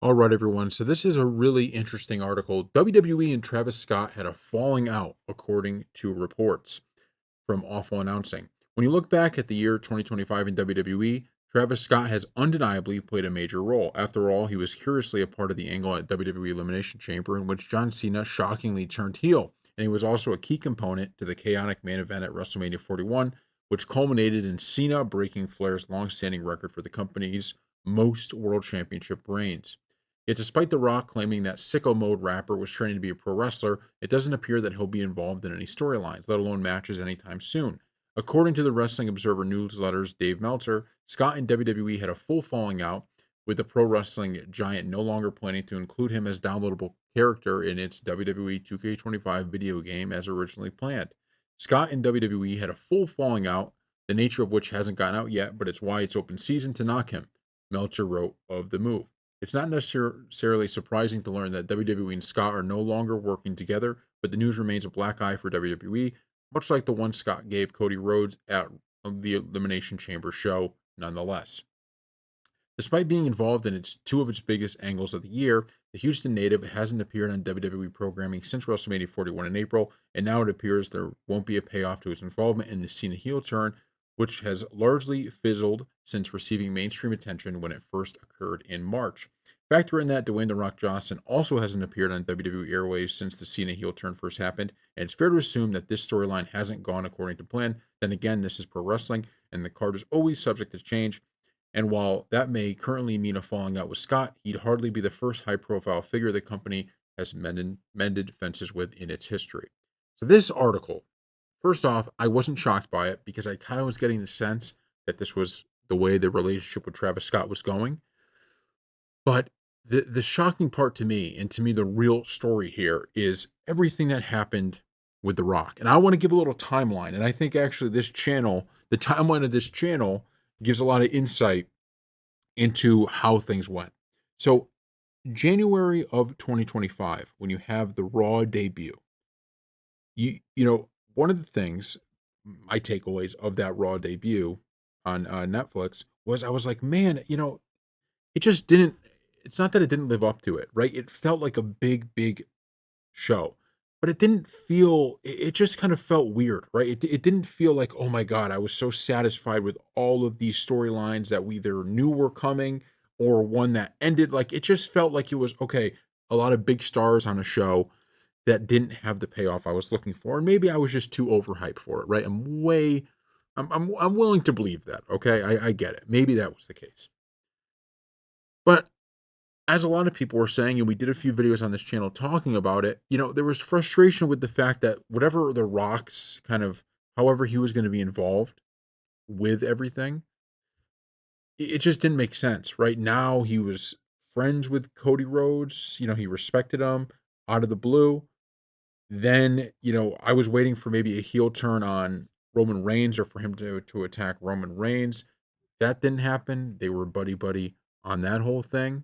All right, everyone. So this is a really interesting article. WWE and Travis Scott had a falling out, according to reports from Awful Announcing. When you look back at the year 2025 in WWE, Travis Scott has undeniably played a major role. After all, he was curiously a part of the angle at WWE Elimination Chamber in which John Cena shockingly turned heel, and he was also a key component to the chaotic main event at WrestleMania 41, which culminated in Cena breaking Flair's long-standing record for the company's most world championship reigns. Yet, despite The Rock claiming that sicko mode rapper was training to be a pro wrestler, it doesn't appear that he'll be involved in any storylines, let alone matches anytime soon. According to the Wrestling Observer newsletter's Dave Meltzer, Scott and WWE had a full falling out, with the pro wrestling giant no longer planning to include him as downloadable character in its WWE 2K25 video game as originally planned. Scott and WWE had a full falling out, the nature of which hasn't gotten out yet, but it's why it's open season to knock him, Meltzer wrote of the move. It's not necessarily surprising to learn that WWE and Scott are no longer working together, but the news remains a black eye for WWE, much like the one Scott gave Cody Rhodes at the Elimination Chamber show, nonetheless. Despite being involved in two of its biggest angles of the year, the Houston native hasn't appeared on WWE programming since WrestleMania 41 in April, and now it appears there won't be a payoff to his involvement in the Cena heel turn, which has largely fizzled since receiving mainstream attention when it first occurred in March. Factor in that Dwayne The Rock Johnson also hasn't appeared on WWE airwaves since the Cena heel turn first happened, and it's fair to assume that this storyline hasn't gone according to plan. Then again, this is pro wrestling, and the card is always subject to change. And while that may currently mean a falling out with Scott, he'd hardly be the first high profile figure the company has mended fences with in its history. So, this article, first off, I wasn't shocked by it because I kind of was getting the sense that this was the way the relationship with Travis Scott was going. But the shocking part to me, and to me, the real story here is everything that happened with The Rock. And I want to give a little timeline. And I think actually this channel, the timeline of this channel, gives a lot of insight into how things went. So, January of 2025, when you have the Raw debut, one of the things, my takeaways of that Raw debut on Netflix was I was like, man, it just didn't. It's not that it didn't live up to it, right? It felt like a big show, but it didn't feel. It just kind of felt weird, right? It didn't feel like, oh my god, I was so satisfied with all of these storylines that we either knew were coming or one that ended. Like it just felt like it was okay. A lot of big stars on a show that didn't have the payoff I was looking for, and maybe I was just too overhyped for it, right? I'm willing to believe that. Okay, I get it. Maybe that was the case, but as a lot of people were saying, and we did a few videos on this channel talking about it, there was frustration with the fact that whatever The Rock's kind of, however he was going to be involved with everything, it just didn't make sense. Right now, he was friends with Cody Rhodes. He respected him out of the blue. Then, I was waiting for maybe a heel turn on Roman Reigns or for him to attack Roman Reigns. That didn't happen. They were buddy buddy on that whole thing.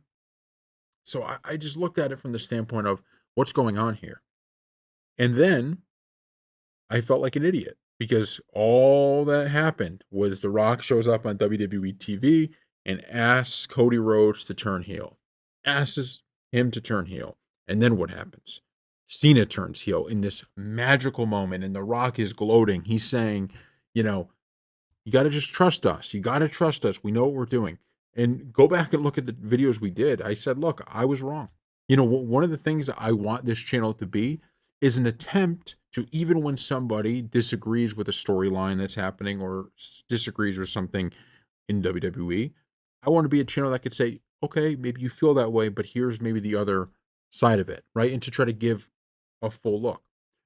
So I just looked at it from the standpoint of what's going on here. And then I felt like an idiot because all that happened was The Rock shows up on WWE TV and asks Cody Rhodes to turn heel, asks him to turn heel. And then what happens? Cena turns heel in this magical moment, and The Rock is gloating. He's saying, you got to just trust us. You got to trust us. We know what we're doing. And go back and look at the videos we did. I said, look, I was wrong. One of the things that I want this channel to be is an attempt to, even when somebody disagrees with a storyline that's happening or disagrees with something in WWE, I want to be a channel that could say, okay, maybe you feel that way, but here's maybe the other side of it, right? And to try to give a full look.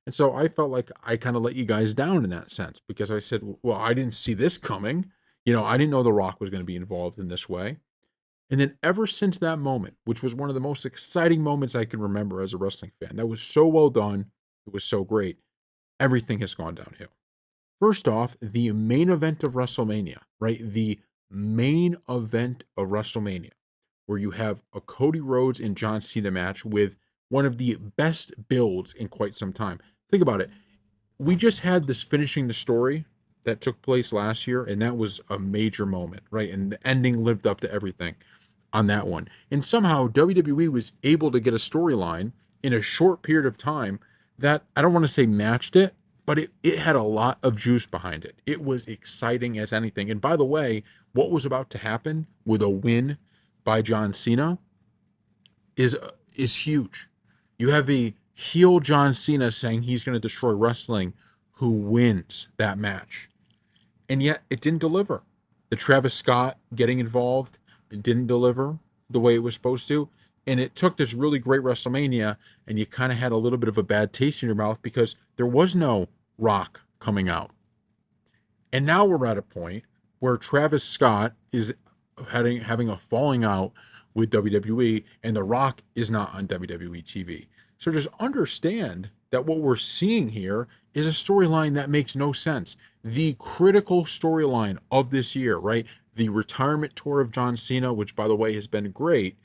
And so I felt like I kind of let you guys down in that sense because I said, well, I didn't see this coming. I didn't know The Rock was going to be involved in this way. And then ever since that moment, which was one of the most exciting moments I can remember as a wrestling fan, that was so well done. It was so great. Everything has gone downhill. First off, the main event of WrestleMania, right? The main event of WrestleMania, where you have a Cody Rhodes and John Cena match with one of the best builds in quite some time. Think about it. We just had this finishing the story that took place last year, and that was a major moment, right? And the ending lived up to everything. on that one. And somehow WWE was able to get a storyline in a short period of time that I don't want to say matched it, but it had a lot of juice behind it. It was exciting as anything. And by the way, what was about to happen with a win by John Cena is is huge. You have a heel John Cena saying he's going to destroy wrestling who wins that match. And yet it didn't deliver. The Travis Scott getting involved, it didn't deliver the way it was supposed to. And it took this really great WrestleMania, and you kind of had a little bit of a bad taste in your mouth because there was no Rock coming out. And now we're at a point where Travis Scott is having a falling out with WWE, and The Rock is not on WWE TV. So just understand that what we're seeing here is a storyline that makes no sense. The critical storyline of this year, right? The retirement tour of John Cena, which by the way has been great.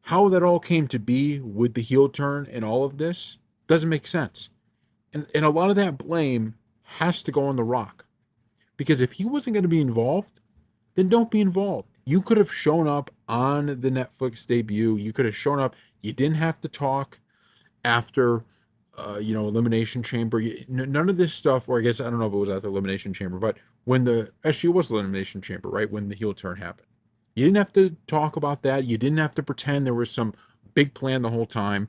How that all came to be with the heel turn and all of this doesn't make sense. And a lot of that blame has to go on The Rock. Because if he wasn't going to be involved, then don't be involved. You could have shown up on the Netflix debut. You could have shown up. You didn't have to talk after, Elimination Chamber. None of this stuff, or I guess I don't know if it was after Elimination Chamber, but actually it was Elimination Chamber, right? When the heel turn happened. You didn't have to talk about that. You didn't have to pretend there was some big plan the whole time.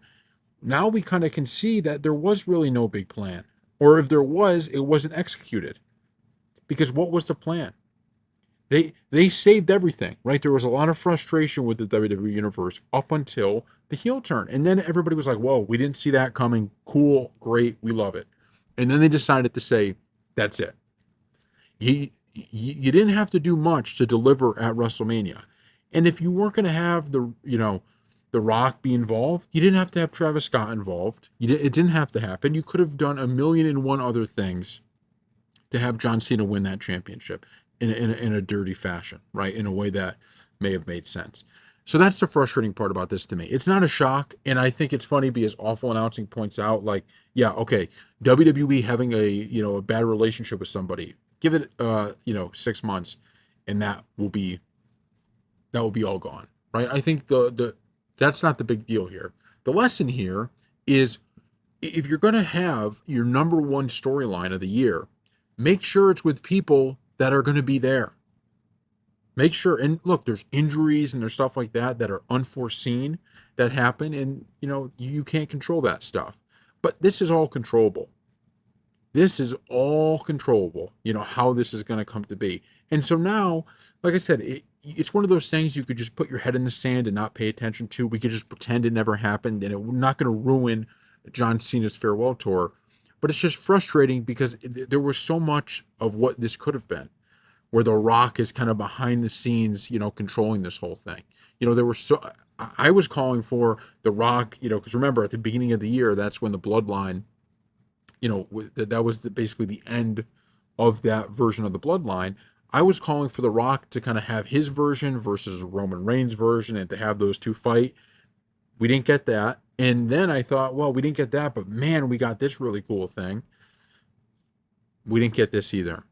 Now we kind of can see that there was really no big plan. Or if there was, it wasn't executed. Because what was the plan? They saved everything, right? There was a lot of frustration with the WWE Universe up until the heel turn. And then everybody was like, whoa, we didn't see that coming. Cool, great, we love it. And then they decided to say, that's it. You didn't have to do much to deliver at WrestleMania. And if you weren't going to have the Rock be involved, you didn't have to have Travis Scott involved. It didn't have to happen. You could have done a million and one other things to have John Cena win that championship in a dirty fashion, right? In a way that may have made sense. So that's the frustrating part about this to me. It's not a shock, and I think it's funny because Awful Announcing points out, like, yeah, okay, WWE having a bad relationship with somebody, give it 6 months, and that will be all gone, right? I think that's not the big deal here. The lesson here is if you're going to have your number one storyline of the year, make sure it's with people that are going to be there. Make sure, and look, there's injuries and there's stuff like that that are unforeseen that happen, and you can't control that stuff. But this is all controllable. This is all controllable, how this is going to come to be. And so now, like I said, it's one of those things you could just put your head in the sand and not pay attention to. We could just pretend it never happened, and it's not going to ruin John Cena's farewell tour. But it's just frustrating because there was so much of what this could have been, where The Rock is kind of behind the scenes, controlling this whole thing. I was calling for The Rock, because remember at the beginning of the year, that's when the Bloodline, that was basically the end of that version of the Bloodline. I was calling for The Rock to kind of have his version versus Roman Reigns' version and to have those two fight. We didn't get that. And then I thought, well, we didn't get that, but man, we got this really cool thing. We didn't get this either.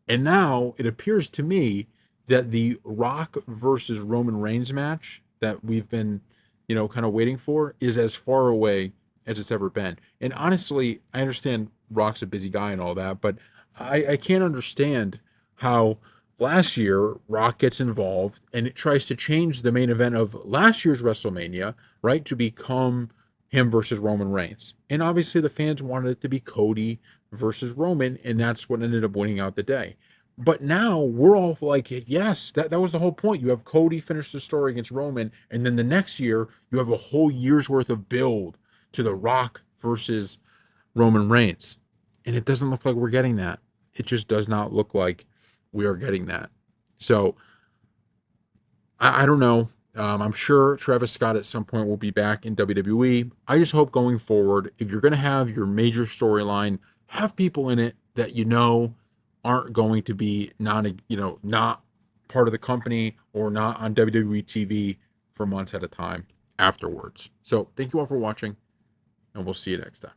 And now it appears to me that the Rock versus Roman Reigns match that we've been, kind of waiting for is as far away as it's ever been. And honestly, I understand Rock's a busy guy and all that, but I can't understand how last year Rock gets involved and it tries to change the main event of last year's WrestleMania, right, to become him versus Roman Reigns. And obviously the fans wanted it to be Cody versus Roman, and that's what ended up winning out the day. But now we're all like, yes, that was the whole point. You have Cody finish the story against Roman, and then the next year you have a whole year's worth of build to The Rock versus Roman Reigns. And it doesn't look like we're getting that. It just does not look like we are getting that. So I don't know. I'm sure Travis Scott at some point will be back in WWE. I just hope going forward, if you're going to have your major storyline, have people in it that aren't going to be not part of the company or not on WWE TV for months at a time afterwards. So thank you all for watching, and we'll see you next time.